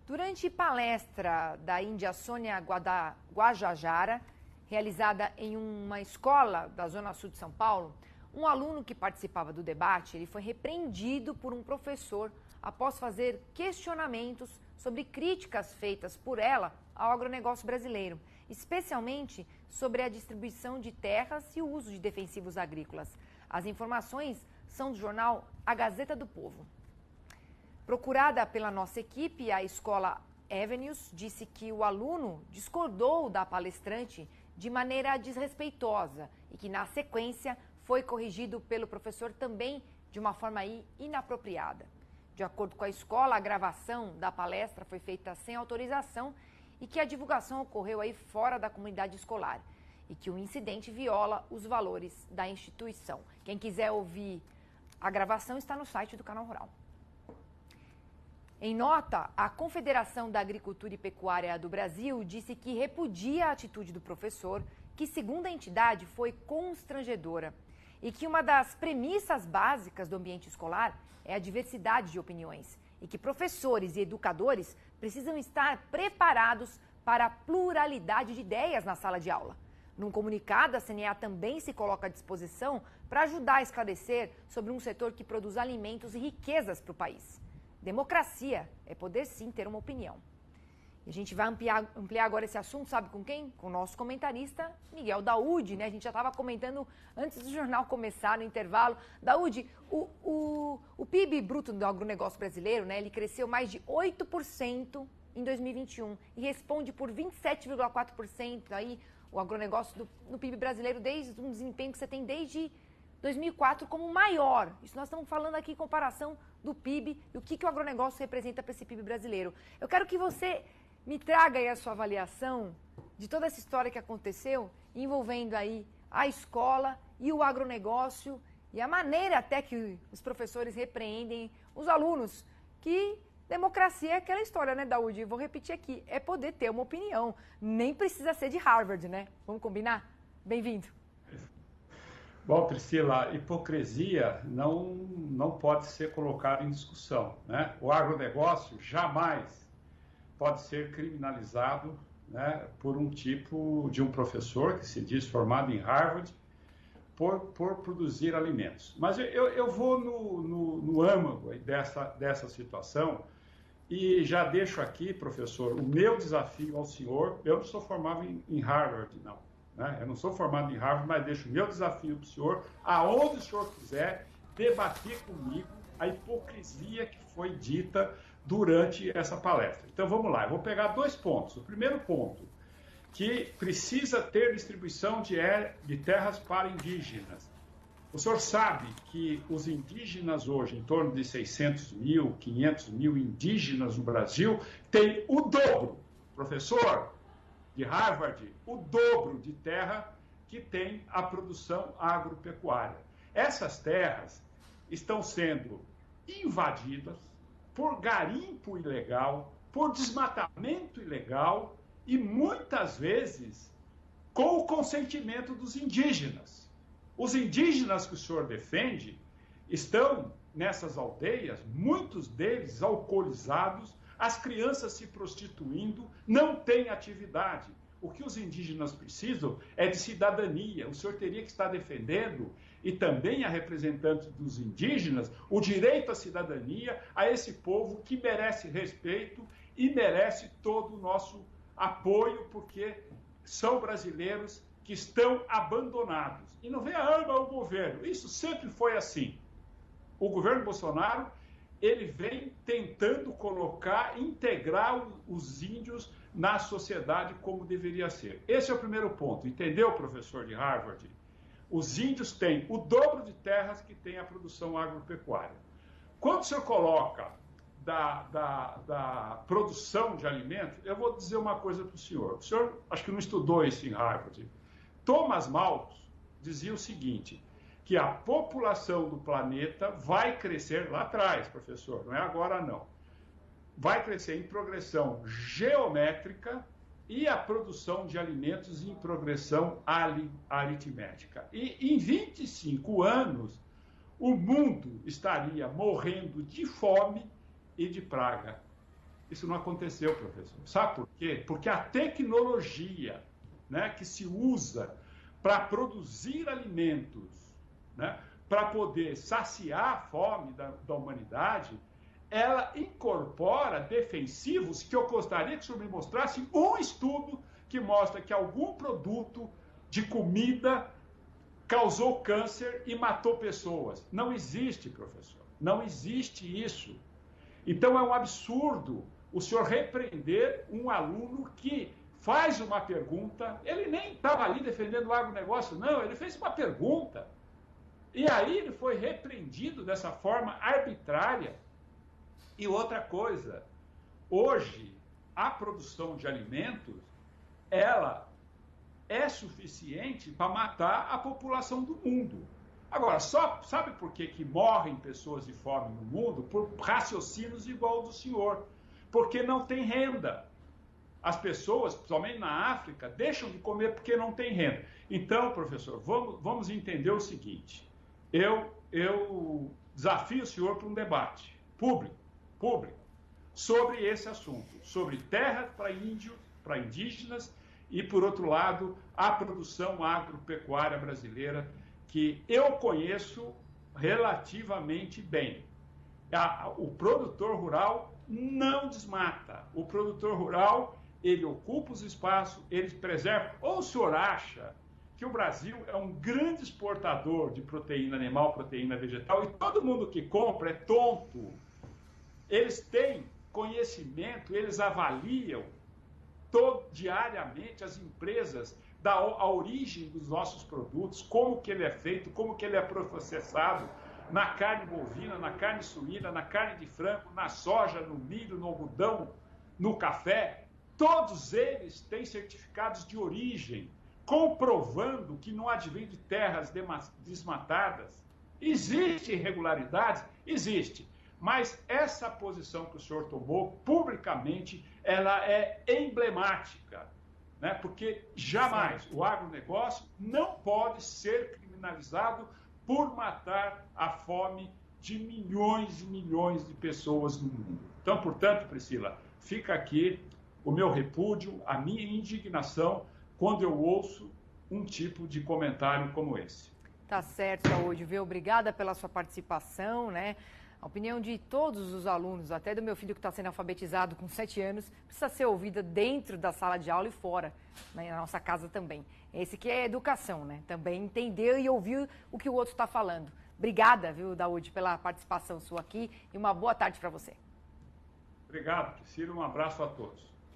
Durante palestra da índia Sônia Guajajara, realizada em uma escola da Zona Sul de São Paulo, um aluno que participava do debate ele foi repreendido por um professor após fazer questionamentos sobre críticas feitas por ela ao agronegócio brasileiro, especialmente sobre a distribuição de terras e o uso de defensivos agrícolas. As informações são do jornal A Gazeta do Povo. Procurada pela nossa equipe, a escola Avenues disse que o aluno discordou da palestrante de maneira desrespeitosa e que, na sequência, foi corrigido pelo professor também de uma forma inapropriada. De acordo com a escola, a gravação da palestra foi feita sem autorização e que a divulgação ocorreu aí fora da comunidade escolar e que o incidente viola os valores da instituição. Quem quiser ouvir a gravação está no site do Canal Rural. Em nota, a Confederação da Agricultura e Pecuária do Brasil disse que repudia a atitude do professor, que, segundo a entidade, foi constrangedora, e que uma das premissas básicas do ambiente escolar é a diversidade de opiniões, e que professores e educadores precisam estar preparados para a pluralidade de ideias na sala de aula. Num comunicado, a CNA também se coloca à disposição para ajudar a esclarecer sobre um setor que produz alimentos e riquezas para o país. Democracia é poder sim ter uma opinião. E a gente vai ampliar agora esse assunto, sabe com quem? Com o nosso comentarista Miguel Daúde, né? A gente já estava comentando antes do jornal começar, no intervalo. Daúde, o PIB bruto do agronegócio brasileiro, né? Ele cresceu mais de 8% em 2021 e responde por 27,4% aí o agronegócio no PIB brasileiro, desde um desempenho que você tem desde 2004 como maior. Isso nós estamos falando aqui em comparação do PIB e o que o agronegócio representa para esse PIB brasileiro. Eu quero que você me traga aí a sua avaliação de toda essa história que aconteceu, envolvendo aí a escola e o agronegócio e a maneira até que os professores repreendem os alunos, que democracia é aquela história, né, Daúde? Vou repetir aqui, é poder ter uma opinião. Nem precisa ser de Harvard, né? Vamos combinar? Bem-vindo. Bom, Priscila, hipocrisia não pode ser colocada em discussão, né? O agronegócio jamais pode ser criminalizado, né, por um tipo de um professor que se diz formado em Harvard por produzir alimentos. Mas eu vou no âmago dessa situação e já deixo aqui, professor, o meu desafio ao senhor. Eu não sou formado em Harvard, não. Eu não sou formado em Harvard, mas deixo o meu desafio para o senhor, aonde o senhor quiser, debater comigo a hipocrisia que foi dita durante essa palestra. Então vamos lá, eu vou pegar 2 pontos. O primeiro ponto, que precisa ter distribuição de terras para indígenas. O senhor sabe que os indígenas hoje, em torno de 600 mil, 500 mil indígenas no Brasil, têm o dobro, professor, de Harvard, o dobro de terra que tem a produção agropecuária. Essas terras estão sendo invadidas por garimpo ilegal, por desmatamento ilegal e muitas vezes com o consentimento dos indígenas. Os indígenas que o senhor defende estão nessas aldeias, muitos deles alcoolizados, as crianças se prostituindo, não têm atividade. O que os indígenas precisam é de cidadania. O senhor teria que estar defendendo, e também a representante dos indígenas, o direito à cidadania a esse povo que merece respeito e merece todo o nosso apoio, porque são brasileiros que estão abandonados. E não venha o governo. Isso sempre foi assim. O governo Bolsonaro, ele vem tentando integrar os índios na sociedade como deveria ser. Esse é o primeiro ponto. Entendeu, professor de Harvard? Os índios têm o dobro de terras que tem a produção agropecuária. Quando o senhor coloca da produção de alimentos, eu vou dizer uma coisa para o senhor. O senhor, acho que não estudou isso em Harvard. Thomas Malthus dizia o seguinte, que a população do planeta vai crescer lá atrás, professor, não é agora não. Vai crescer em progressão geométrica e a produção de alimentos em progressão aritmética. E em 25 anos, o mundo estaria morrendo de fome e de praga. Isso não aconteceu, professor. Sabe por quê? Porque a tecnologia, né, que se usa para produzir alimentos, né, para poder saciar a fome da humanidade, ela incorpora defensivos que eu gostaria que o senhor me mostrasse um estudo que mostra que algum produto de comida causou câncer e matou pessoas. Não existe, professor. Não existe isso. Então é um absurdo o senhor repreender um aluno que faz uma pergunta, ele nem estava ali defendendo o agronegócio, não, ele fez uma pergunta. E aí ele foi repreendido dessa forma arbitrária. E outra coisa, hoje a produção de alimentos, ela é suficiente para matar a população do mundo. Agora, sabe por que morrem pessoas de fome no mundo? Por raciocínios igual ao do senhor. Porque não tem renda. As pessoas, principalmente na África, deixam de comer porque não tem renda. Então, professor, vamos entender o seguinte. Eu desafio o senhor para um debate público, sobre esse assunto, sobre terra para índios, para indígenas e, por outro lado, a produção agropecuária brasileira, que eu conheço relativamente bem. O produtor rural não desmata. O produtor rural, ele ocupa os espaços, ele preserva. Ou o senhor acha que o Brasil é um grande exportador de proteína animal, proteína vegetal, e todo mundo que compra é tonto? Eles têm conhecimento, eles avaliam diariamente as empresas, a origem dos nossos produtos, como que ele é feito, como que ele é processado, na carne bovina, na carne suína, na carne de frango, na soja, no milho, no algodão, no café. Todos eles têm certificados de origem, comprovando que não advém de terras desmatadas. Existem irregularidades? Existe. Mas essa posição que o senhor tomou publicamente, ela é emblemática, né? Porque jamais o agronegócio não pode ser criminalizado por matar a fome de milhões e milhões de pessoas no mundo. Então, portanto, Priscila, fica aqui o meu repúdio, a minha indignação quando eu ouço um tipo de comentário como esse. Tá certo, Daúde, viu? Obrigada pela sua participação, né? A opinião de todos os alunos, até do meu filho que está sendo alfabetizado com 7 anos, precisa ser ouvida dentro da sala de aula e fora, né, na nossa casa também. Esse que é educação, né? Também entender e ouvir o que o outro está falando. Obrigada, viu, Daúde, pela participação sua aqui e uma boa tarde para você. Obrigado, Priscila. Um abraço a todos.